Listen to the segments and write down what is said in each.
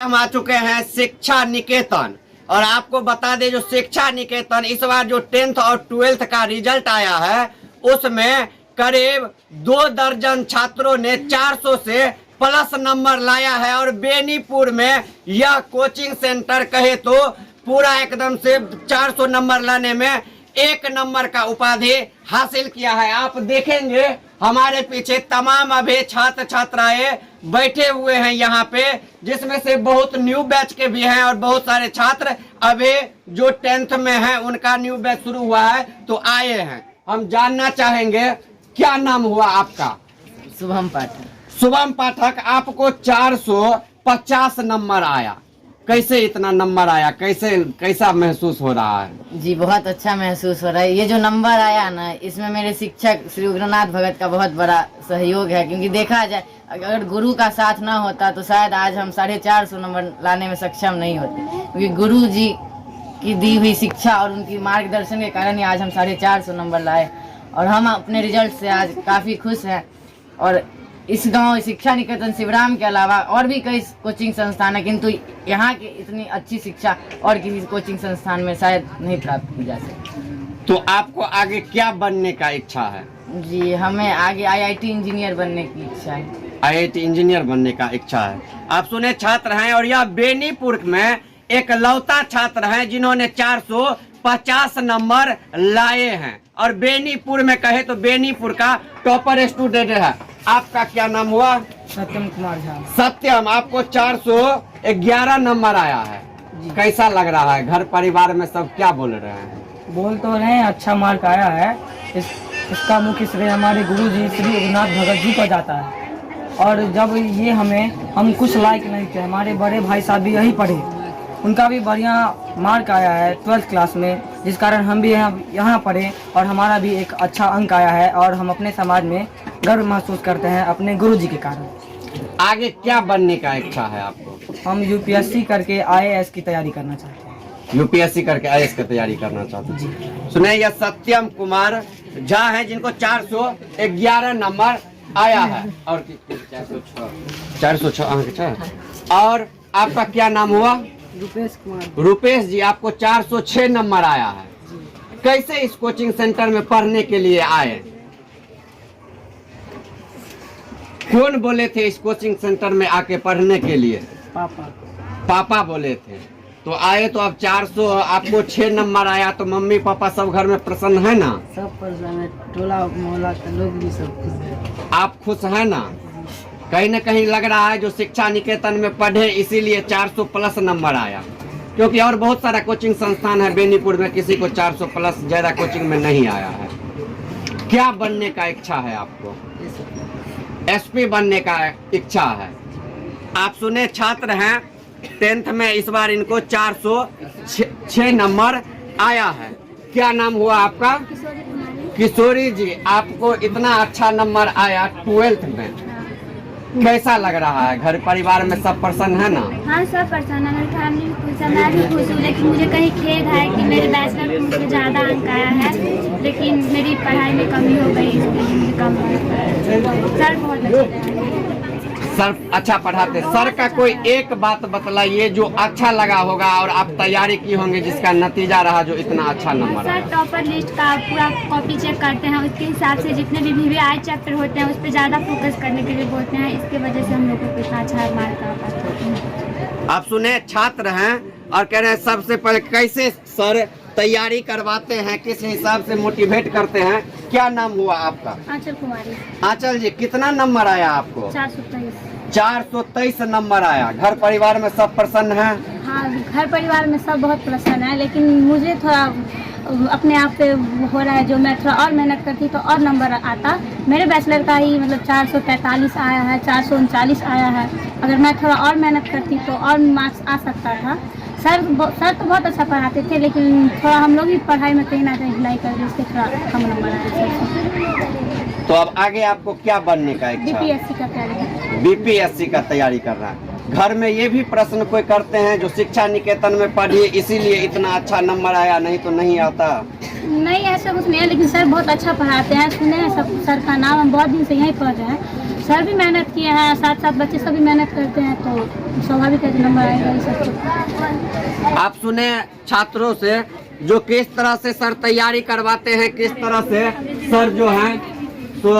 हम आ चुके हैं शिक्षा निकेतन और आपको बता दें जो शिक्षा निकेतन इस बार जो 10th और 12th का रिजल्ट आया है उसमें करीब 2 दर्जन छात्रों ने 400 से प्लस नंबर लाया है और बेनीपुर में यह कोचिंग सेंटर कहे तो पूरा एकदम से 400 नंबर लाने में 1 नंबर का उपाधि हासिल किया है। आप देखेंगे हमारे पीछे तमाम अभी छात्र छात्राएं बैठे हुए हैं यहाँ पे, जिसमें से बहुत न्यू बैच के भी हैं और बहुत सारे छात्र अभी जो 10th में हैं उनका न्यू बैच शुरू हुआ है तो आए हैं। हम जानना चाहेंगे क्या नाम हुआ आपका? शुभम पाठक। शुभम पाठक, आपको 450 नंबर आया, कैसे इतना नंबर आया, कैसा महसूस हो रहा है? जी बहुत अच्छा महसूस हो रहा है। ये जो नंबर आया ना, इसमें मेरे शिक्षक श्री उग्रनाथ भगत का बहुत बड़ा सहयोग है, क्योंकि देखा जाए अगर गुरु का साथ ना होता तो शायद आज हम 450 नंबर लाने में सक्षम नहीं होते, क्योंकि गुरु जी की दी हुई शिक्षा और उनकी मार्गदर्शन के कारण ही आज हम 450 नंबर लाए और हम अपने रिजल्ट से आज काफ़ी खुश हैं। और इस गांव शिक्षा निकेतन शिवराम के अलावा और भी कई कोचिंग संस्थान है, किंतु यहाँ की इतनी अच्छी शिक्षा और किसी कोचिंग संस्थान में शायद नहीं प्राप्त की जा सकती। तो आपको आगे क्या बनने का इच्छा है? जी हमें आगे आईआईटी इंजीनियर बनने की इच्छा है। आईआईटी इंजीनियर बनने का इच्छा है। आप सुने छात्र हैं और यह बेनीपुर में एक लौता छात्र हैं जिन्होंने 450 नंबर लाए हैं और बेनीपुर में कहे तो बेनीपुर का टॉपर स्टूडेंट है। आपका क्या नाम हुआ? सत्यम कुमार झा। सत्यम, आपको 411 नंबर आया है, कैसा लग रहा है? घर परिवार में सब क्या बोल रहे हैं? बोल तो रहे हैं अच्छा मार्क आया है। इसका मुख्य श्रेय हमारे गुरु जी श्री उग्रनाथ भगत जी को जाता है। और जब ये हम कुछ लायक नहीं थे, हमारे बड़े भाई साहब भी यही पढ़े, उनका भी बढ़िया मार्क आया है 12th क्लास में, जिस कारण हम भी यहाँ पढ़े और हमारा भी एक अच्छा अंक आया है और हम अपने समाज में गर्व महसूस करते हैं अपने गुरु जी के कारण। आगे क्या बनने का इच्छा है आपको? हम यूपीएससी करके आईएएस की तैयारी करना चाहते हैं। यूपीएससी करके आईएएस की तैयारी करना चाहते हैं जी। सुने, यह सत्यम कुमार झा है जिनको 411 नंबर आया है और 406 अंक है। और आपका क्या नाम हुआ? रुपेश कुमार। रुपेश जी, आपको 406 नंबर आया है, कैसे इस कोचिंग सेंटर में पढ़ने के लिए आए? कौन बोले थे इस कोचिंग सेंटर में आके पढ़ने के लिए? पापा बोले थे तो आए। तो अब 400 आपको 6 नंबर आया तो मम्मी पापा सब घर में प्रसन्न है ना? सब प्रसन्न है, टोला मोहल्ला के लोग भी सब खुश है। आप खुश है ना? कहीं न कहीं लग रहा है जो शिक्षा निकेतन में पढ़े इसीलिए 400 प्लस नंबर आया, क्योंकि और बहुत सारा कोचिंग संस्थान है बेनीपुर में, किसी को 400 प्लस ज्यादा कोचिंग में नहीं आया है। क्या बनने का इच्छा है आपको? एसपी बनने का इच्छा है। आप सुने छात्र हैं 10th में इस बार इनको 406 नंबर आया है। क्या नाम हुआ आपका? किशोरी जी, आपको इतना अच्छा नंबर आया 12th में, कैसा लग रहा है? घर परिवार में सब प्रसन्न है ना? हाँ सब प्रसन्न है, मेरी फैमिली भी खुश है, मैं भी खुश हूँ। लेकिन मुझे कहीं खेद है कि मेरे बैचलर में मुझे ज़्यादा अंक आया है, लेकिन मेरी पढ़ाई में कमी हो गई, इसलिए मुझे कम सर बहुत अच्छे हैं। सर अच्छा पढ़ाते। सर का कोई एक बात बतलाइए जो अच्छा लगा होगा और आप तैयारी की होंगे जिसका नतीजा रहा जो इतना अच्छा नंबर। सर टॉपर लिस्ट का पूरा कॉपी चेक करते हैं, उसके हिसाब से जितने भी VVI चैप्टर होते हैं उस पर ज़्यादा फोकस करने के लिए बोलते हैं, इसके वजह से हम लोगों को इतना अच्छा मार्क आ पाते हैं। आप सुने छात्र हैं और कह रहे हैं सबसे पहले कैसे सर तैयारी करवाते हैं, किस हिसाब से मोटिवेट करते हैं। क्या नाम हुआ आपका? आंचल कुमारी। आंचल जी, कितना नंबर आया आपको? 423। 423 नंबर आया। घर परिवार में सब प्रसन्न हैं? हाँ घर परिवार में सब बहुत प्रसन्न है, लेकिन मुझे थोड़ा अपने आप पे हो रहा है, जो मैं थोड़ा और मेहनत करती तो और नंबर आता। मेरे बैचलर का ही मतलब 443 आया है, 439 आया है, अगर मैं थोड़ा और मेहनत करती तो और मार्क्स आ सकता था। सर तो बहुत अच्छा पढ़ाते थे, लेकिन थोड़ा हम लोग ही पढ़ाई में कहीं ना कहीं ढिलाई कर दी, इसके थोड़ा कम नंबर आए। तो अब आगे आपको क्या बनने का इच्छा? बीपीएससी का तैयारी। बीपीएससी का तैयारी कर रहा है। घर में ये भी प्रश्न कोई करते हैं जो शिक्षा निकेतन में पढ़ी इसीलिए इतना अच्छा नंबर आया, नहीं तो नहीं आता? नहीं ऐसा कुछ नहीं है, लेकिन सर बहुत अच्छा पढ़ाते हैं, सुने हैं सब सर का नाम, हम बहुत दिन से यहीं पढ़ रहे हैं। सर भी मेहनत किए हैं, साथ साथ बच्चे सब भी मेहनत करते हैं, तो स्वाभाविक है कि नंबर आएगा ही सबको। आप सुने छात्रों से जो किस तरह से सर तैयारी करवाते हैं, किस तरह से सर जो हैं तो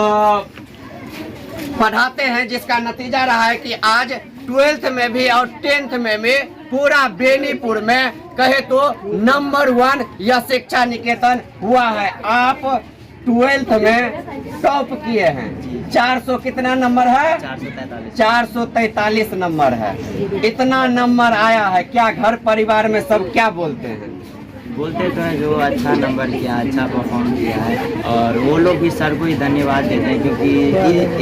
पढ़ाते हैं, जिसका नतीजा रहा है कि आज 12th में भी और 10th में भी पूरा बेनीपुर में कहे तो नंबर 1 यह शिक्षा निकेतन हुआ है। आप 12th में टॉप किए हैं। 400 कितना नंबर है? 443 नंबर है। इतना नंबर आया है, क्या घर परिवार में सब क्या बोलते हैं? बोलते तो हैं जो अच्छा नंबर किया, अच्छा परफॉर्म किया है, और वो लोग भी सर को ही धन्यवाद देते हैं क्योंकि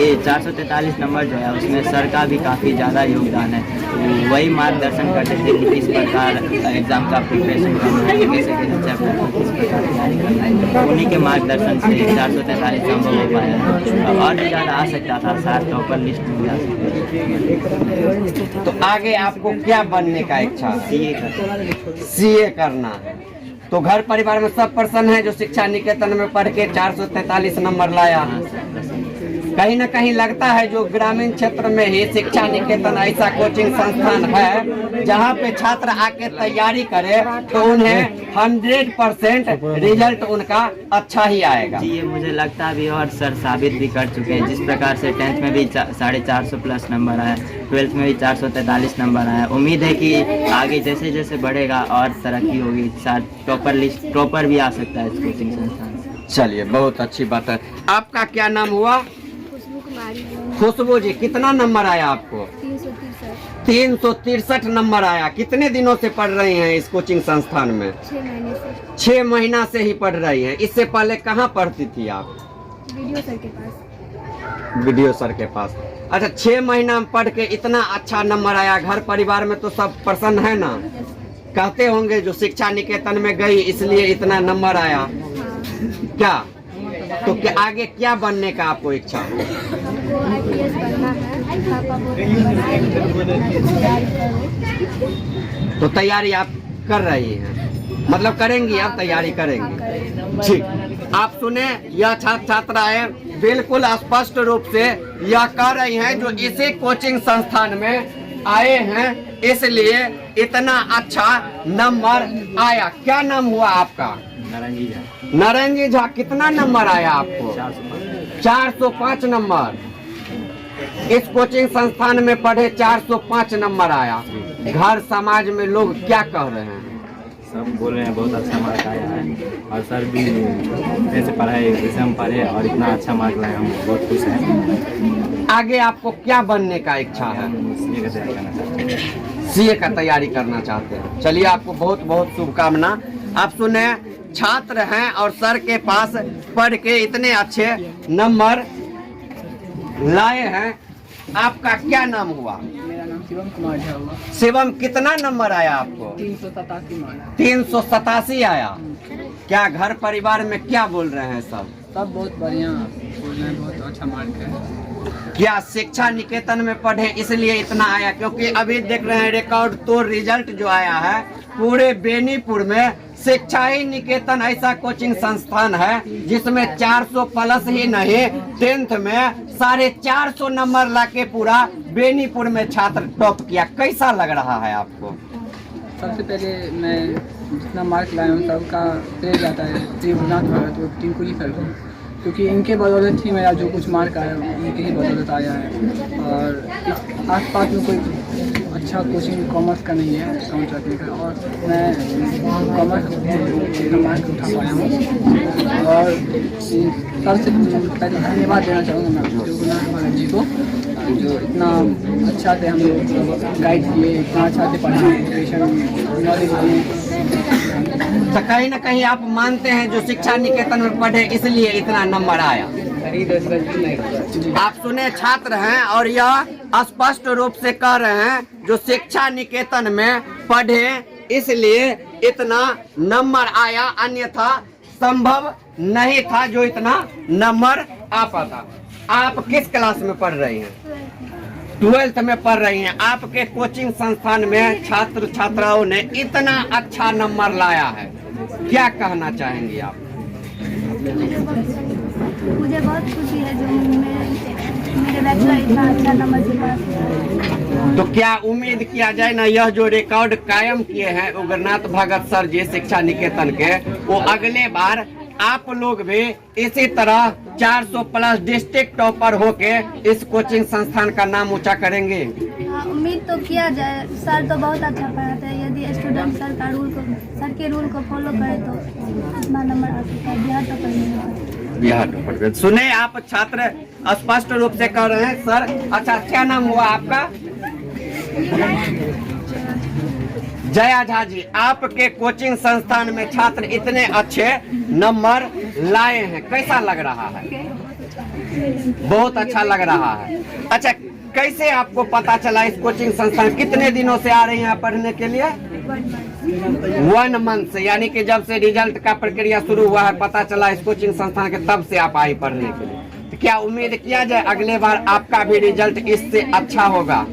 ये 443 नंबर जो है उसमें सर का भी काफ़ी ज़्यादा योगदान है। तो वही मार्गदर्शन करते थे कि किस प्रकार एग्ज़ाम का प्रिपरेशन करना है, कैसे कैसे चैप्टर को किस प्रकार तैयारी करना है। उन्हीं के मार्गदर्शन से 443 संभव हो पाया है। और भी ज़्यादा आ सकता था, साथ टॉपर लिस्ट में भी आ सकता। तो आगे आपको क्या बनने का इच्छा? सीए करना है। तो घर परिवार में सब प्रसन्न है जो शिक्षा निकेतन में पढ़ के 443 नंबर लाया है। कहीं ना कहीं लगता है जो ग्रामीण क्षेत्र में ही शिक्षा निकेतन ऐसा कोचिंग संस्थान है जहां पे छात्र आके तैयारी करे तो उन्हें 100% रिजल्ट उनका अच्छा ही आएगा। जी, ये मुझे लगता है भी और सर साबित भी कर चुके हैं। जिस प्रकार से 10th में भी 450 प्लस नंबर आया, 12th में भी 443 नंबर आया। उम्मीद है कि आगे जैसे जैसे बढ़ेगा और तरक्की होगी, साथ टॉपर भी आ सकता है इस कोचिंग संस्थान से। चलिए, बहुत अच्छी बात है। आपका क्या नाम हुआ? खुशबू जी, कितना नंबर आया आपको? 363 नंबर आया। कितने दिनों से पढ़ रही हैं इस कोचिंग संस्थान में? 6 महीने से। 6 महीना से ही पढ़ रही हैं। इससे पहले कहाँ पढ़ती थी आप? वीडियो सर के पास। वीडियो सर के पास। अच्छा, 6 महीना में पढ़ के इतना अच्छा नंबर आया। घर परिवार में तो सब प्रसन्न है ना? कहते होंगे जो शिक्षा निकेतन में गई इसलिए इतना नंबर आया। क्या तो क्या आगे क्या बनने का आपको इच्छा? हमको IPS बनना है। पापा तो तैयारी आप कर रही हैं, मतलब करेंगी, आप तैयारी करेंगी। ठीक। आप सुने, यह छात्र छात्राएं बिल्कुल स्पष्ट रूप से यह कह रही हैं जो इसी कोचिंग संस्थान में आए हैं इसलिए इतना अच्छा नंबर आया। क्या नाम हुआ आपका? नारायण झा। कितना नंबर आया आपको? 405 नंबर। इस कोचिंग संस्थान में पढ़े 405 नंबर आया। घर समाज में लोग क्या कह रहे हैं? सब बोल रहे हैं बहुत अच्छा मार्क आया है, और सर भी ऐसे पढ़ाए जैसे हम पढ़े और इतना अच्छा मार्क लाए, हम बहुत खुश हैं। आगे आपको क्या बनने का इच्छा है? सीए का तैयारी करना चाहते हैं। चलिए, आपको बहुत बहुत शुभकामना। आप सुने, छात्र हैं और सर के पास पढ़ के इतने अच्छे नंबर लाए हैं। आपका क्या नाम हुआ? मेरा नाम शिवम कुमार झा हुआ। शिवम, कितना नंबर आया आपको? 387 आया। क्या घर परिवार में क्या बोल रहे हैं सब? सब बहुत बढ़िया बोल रहे हैं, बहुत अच्छा मार्क है। क्या शिक्षा निकेतन में पढ़े इसलिए इतना आया? क्योंकि अभी देख रहे हैं रिकॉर्ड तोड़ रिजल्ट जो आया है पूरे बेनीपुर में। शिक्षा ही निकेतन ऐसा कोचिंग संस्थान है जिसमें 400 प्लस ही नहीं, 10th में 450 नंबर लाके पूरा बेनीपुर में छात्र टॉप किया। कैसा लग रहा है आपको? सबसे पहले मैं जितना मार्क लाया हूँ सबका श्रेय जाता है श्री उगनाथ भगत और टिंकुली सर को, क्योंकि इनके बदौलत ही मेरा जो कुछ मार्क आया उनके ही बदौलत आया है। और इस आसपास में कोई अच्छा कोचिंग कॉमर्स का नहीं है, काउंट रखने का, और मैं कॉमर्स मार्क उठा पाया हूँ। और सबसे पहले धन्यवाद देना चाहूँगा मैं रघुनाथ भगत जी को, जो इतना अच्छा से हम लोग गाइड किए, इतना अच्छा से पढ़ाए, नॉलेज दिए। तो कहीं ना कहीं आप मानते हैं जो शिक्षा निकेतन में पढ़े इसलिए इतना नंबर आया। आप सुने, छात्र हैं और यह स्पष्ट रूप से कह रहे हैं जो शिक्षा निकेतन में पढ़े इसलिए इतना नंबर आया, अन्यथा संभव नहीं था जो इतना नंबर आ पाता। आप किस क्लास में पढ़ रही हैं? 12th में पढ़ रही हैं। आपके कोचिंग संस्थान में छात्र छात्राओं ने इतना अच्छा नंबर लाया है, क्या कहना चाहेंगी आप? मुझे बहुत खुशी है जो मैं मेरे बैचलर इतना अच्छा नंबर से पास हुआ। तो क्या उम्मीद किया जाए ना, यह जो रिकॉर्ड कायम किए हैं उग्रनाथ भगत सर जी शिक्षा निकेतन के, वो अगले बार आप लोग भी इसी तरह 400 प्लस डिस्ट्रिक्ट टॉपर होके इस कोचिंग संस्थान का नाम ऊंचा करेंगे? हाँ, उम्मीद तो किया जाए। सर तो बहुत अच्छा पढ़ाते हैं। यदि स्टूडेंट सर के रूल को फॉलो करे तो इतना नंबर आ सकता है। बिहार टॉपर नहीं। बिहार टॉपर सुने आप छात्र स्पष्ट रूप से कह रहे हैं सर। अच्छा, क्या नाम हुआ आपका? जया झा जी, आपके कोचिंग संस्थान में छात्र इतने अच्छे नंबर लाए हैं, कैसा लग रहा है? बहुत अच्छा लग रहा है। अच्छा, कैसे आपको पता चला इस कोचिंग संस्थान? कितने दिनों से आ रही हैं यहाँ पढ़ने के लिए? 1 मंथ से, यानी कि जब से रिजल्ट का प्रक्रिया शुरू हुआ है पता चला इस कोचिंग संस्थान के, तब से आप आई पढ़ने के लिए। तो क्या उम्मीद किया जाए अगले बार आपका भी रिजल्ट इससे अच्छा होगा?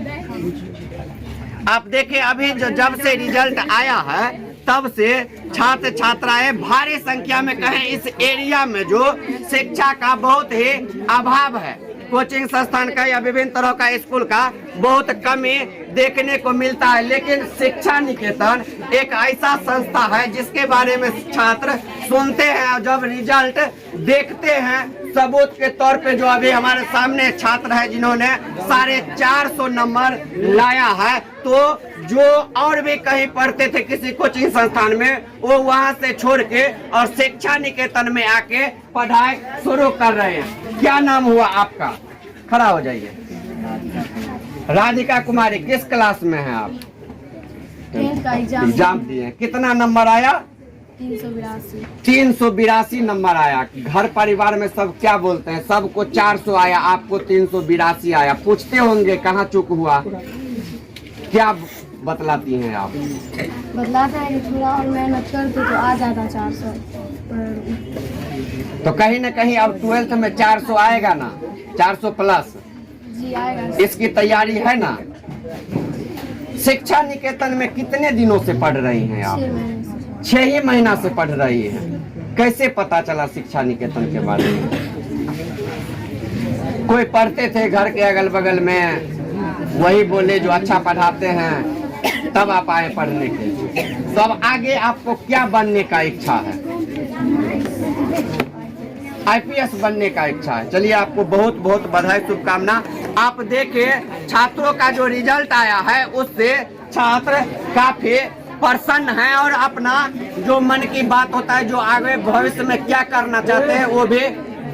आप देखें, अभी जो जब से रिजल्ट आया है तब से छात्र छात्राएं भारी संख्या में कहें इस एरिया में जो शिक्षा का बहुत ही अभाव है, कोचिंग संस्थान का या विभिन्न तरह का स्कूल का बहुत कमी देखने को मिलता है। लेकिन शिक्षा निकेतन एक ऐसा संस्था है जिसके बारे में छात्र सुनते हैं और जब रिजल्ट देखते हैं, सबूत के तौर पे जो अभी हमारे सामने छात्र है जिन्होंने 450 नंबर लाया है, तो जो और भी कहीं पढ़ते थे किसी कोचिंग संस्थान में, वो वहां से छोड़ के और शिक्षा निकेतन में आके पढ़ाई शुरू कर रहे हैं। क्या नाम हुआ आपका? खड़ा हो जाइए। राधिका कुमारी, किस क्लास में हैं आप? 10th का एग्जाम दिए। कितना नंबर आया? 382। 382 नंबर आया। घर परिवार में सब क्या बोलते हैं? सबको 400 आया, आपको 382 आया। पूछते होंगे कहाँ चूक हुआ, क्या बतलाती हैं आप? बतलाते हैं कि थोड़ा और मेहनत करते तो आ जाता 400। तो कहीं ना कहीं अब 12th में 400 आएगा ना, 400 प्लस जी आएगा। इसकी तैयारी है ना? शिक्षा निकेतन में कितने दिनों से पढ़ रही हैं आप? 6 ही महीना से पढ़ रही हैं। कैसे पता चला शिक्षा निकेतन के बारे में? कोई पढ़ते थे घर के अगल बगल में, वही बोले जो अच्छा पढ़ाते हैं, तब आप आए पढ़ने के लिए। तो अब आगे आपको क्या बनने का इच्छा है? IPS बनने का इच्छा है। चलिए, आपको बहुत बहुत बधाई, शुभकामना। आप देखिए, छात्रों का जो रिजल्ट आया है उससे छात्र काफी प्रसन्न हैं और अपना जो मन की बात होता है, जो आगे भविष्य में क्या करना चाहते हैं, वो भी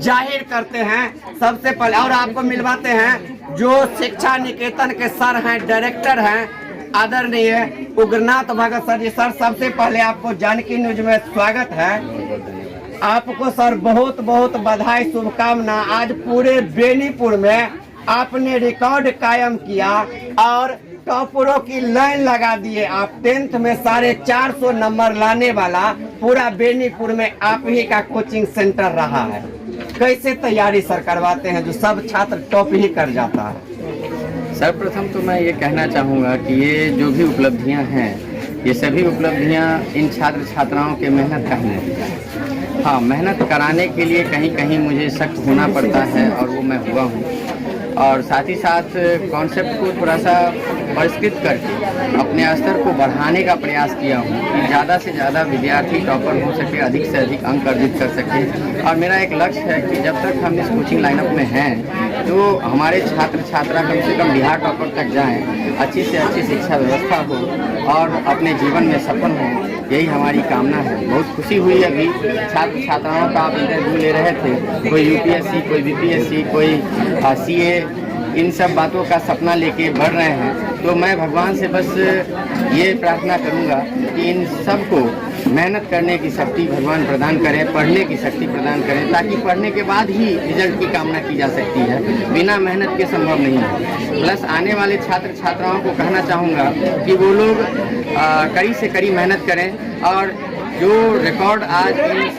जाहिर करते हैं सबसे पहले। और आपको मिलवाते हैं जो शिक्षा निकेतन के सर हैं, डायरेक्टर हैं, आदरणीय उग्रनाथ भगत सर जी। सर, सबसे पहले आपको जानकी न्यूज में स्वागत है। आपको सर बहुत बहुत बधाई, शुभकामना। आज पूरे बेनीपुर में आपने रिकॉर्ड कायम किया और टॉपरों की लाइन लगा दिए। आप 10th में 450 नंबर लाने वाला पूरा बेनीपुर में आप ही का कोचिंग सेंटर रहा है। कैसे तैयारी सर करवाते हैं जो सब छात्र टॉप ही कर जाता है? सर्वप्रथम तो मैं ये कहना चाहूँगा कि ये जो भी उपलब्धियाँ हैं, ये सभी उपलब्धियाँ इन छात्र छात्राओं के मेहनत का ही नतीजा है। हाँ, मेहनत कराने के लिए कहीं कहीं मुझे सख्त होना पड़ता है और वो मैं हुआ हूँ। और साथ ही साथ कॉन्सेप्ट को थोड़ा सा परिष्कृत करके अपने स्तर को बढ़ाने का प्रयास किया हूँ कि ज़्यादा से ज़्यादा विद्यार्थी टॉपर हो सके, अधिक से अधिक अंक अर्जित कर सके। और मेरा एक लक्ष्य है कि जब तक हम इस कोचिंग लाइनअप में हैं तो हमारे छात्र छात्रा कम से कम बिहार टॉपर तक जाएं, अच्छी से अच्छी शिक्षा व्यवस्था हो और अपने जीवन में सफल हों, यही हमारी कामना है। बहुत खुशी हुई अभी छात्र छात्राओं का आप इंटरव्यू ले रहे थे, कोई UPSC, कोई BPSC, कोई CA, इन सब बातों का सपना लेके बढ़ रहे हैं। तो मैं भगवान से बस ये प्रार्थना करूंगा कि इन सबको मेहनत करने की शक्ति भगवान प्रदान करें, पढ़ने की शक्ति प्रदान करें, ताकि पढ़ने के बाद ही रिजल्ट की कामना की जा सकती है, बिना मेहनत के संभव नहीं है। प्लस आने वाले छात्र छात्राओं को कहना चाहूँगा कि वो लोग कड़ी से कड़ी मेहनत करें और जो रिकॉर्ड आज इन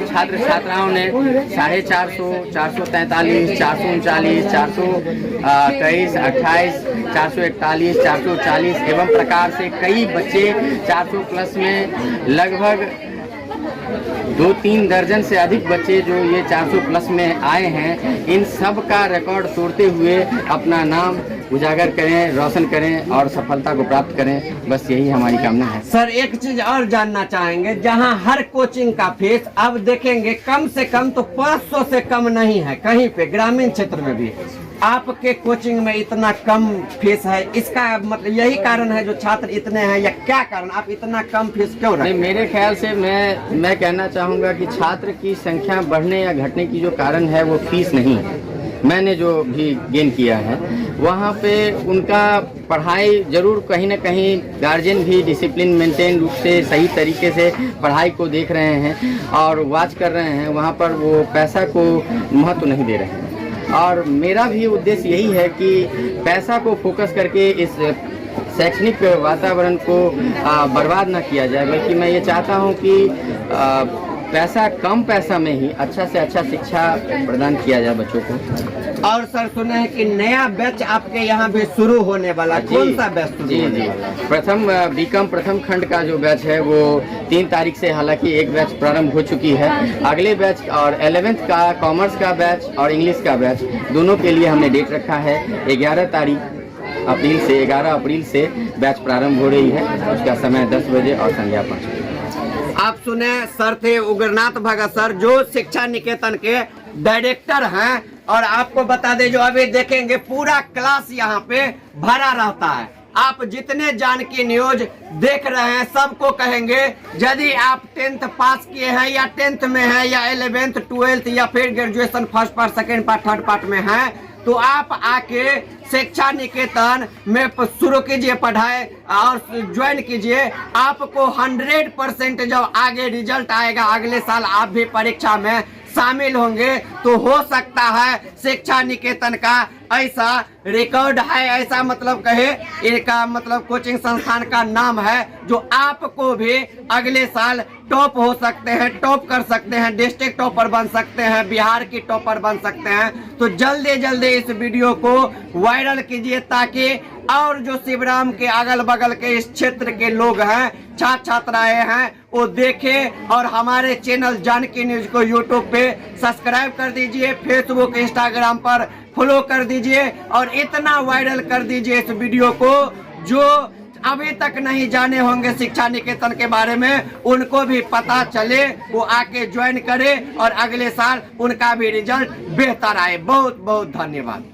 छात्र छात्राओं ने 450, 443, 439, 423, 28, 441, 440 एवं प्रकार से कई बच्चे 400 प्लस में लगभग 2-3 दर्जन से अधिक बच्चे जो ये 400 प्लस में आए हैं, इन सब का रिकॉर्ड तोड़ते हुए अपना नाम उजागर करें, रोशन करें और सफलता को प्राप्त करें, बस यही हमारी कामना है। सर एक चीज और जानना चाहेंगे, जहां हर कोचिंग का फीस अब देखेंगे कम से कम तो 500 से कम नहीं है, कहीं पे ग्रामीण क्षेत्र में भी आपके कोचिंग में इतना कम फीस है, इसका मतलब यही कारण है जो छात्र इतने हैं, या क्या कारण आप इतना कम फीस क्यों रखते नहीं, हैं? मेरे ख्याल से मैं कहना चाहूँगा कि छात्र की संख्या बढ़ने या घटने की जो कारण है वो फीस नहीं है। मैंने जो भी गेन किया है वहाँ पे उनका पढ़ाई जरूर कहीं ना कहीं गार्जियन भी डिसिप्लिन मेंटेन रूप से सही तरीके से पढ़ाई को देख रहे हैं और वॉच कर रहे हैं, वहाँ पर वो पैसा को महत्व नहीं दे रहे हैं। और मेरा भी उद्देश्य यही है कि पैसा को फोकस करके इस शैक्षणिक वातावरण को बर्बाद ना किया जाए, बल्कि मैं ये चाहता हूँ कि पैसा कम पैसा में ही अच्छा से अच्छा शिक्षा प्रदान किया जाए बच्चों को। और सर सुने हैं कि नया बैच आपके यहाँ भी शुरू होने वाला, कौन सा बैच शुरू होने वाला? प्रथम बीकॉम प्रथम खंड का जो बैच है वो 3 तारीख से, हालांकि एक बैच प्रारंभ हो चुकी है। अगले बैच और 11th का कॉमर्स का बैच और इंग्लिश का बैच दोनों के लिए हमने डेट रखा है। 11 अप्रैल से बैच प्रारंभ हो रही है। उसका समय 10 बजे और संध्या 5 बजे। आप सुने सर थे उग्रनाथ भगत सर, जो शिक्षा निकेतन के डायरेक्टर हैं। और आपको बता दें जो अभी देखेंगे पूरा क्लास यहाँ पे भरा रहता है। आप जितने जानकी न्यूज देख रहे हैं सबको कहेंगे, यदि आप 10th पास किए हैं या 10th में हैं या 11th 12th या फिर graduation first part second part third part में हैं, तो आप आके शिक्षा निकेतन में शुरू कीजिए पढ़ाई और ज्वाइन कीजिए। आपको 100% जब आगे रिजल्ट आएगा अगले साल आप भी परीक्षा में शामिल होंगे, तो हो सकता है शिक्षा निकेतन का ऐसा रिकॉर्ड है, ऐसा मतलब कहे इनका मतलब कोचिंग संस्थान का नाम है, जो आपको भी अगले साल टॉप हो सकते हैं, टॉप कर सकते हैं, डिस्ट्रिक्ट टॉपर बन सकते हैं, बिहार की टॉपर बन सकते हैं। तो जल्दी जल्दी इस वीडियो को वायरल कीजिए ताकि और जो शिवराम के अगल बगल के इस क्षेत्र के लोग हैं, छात्र छात्राएं हैं, वो देखें। और हमारे चैनल जानकी न्यूज को यूट्यूब पे सब्सक्राइब कर दीजिए, फेसबुक इंस्टाग्राम पर फॉलो कर दीजिए और इतना वायरल कर दीजिए इस वीडियो को, जो अभी तक नहीं जाने होंगे शिक्षा निकेतन के बारे में, उनको भी पता चले, वो आके ज्वाइन करे और अगले साल उनका भी रिजल्ट बेहतर आए। बहुत बहुत धन्यवाद।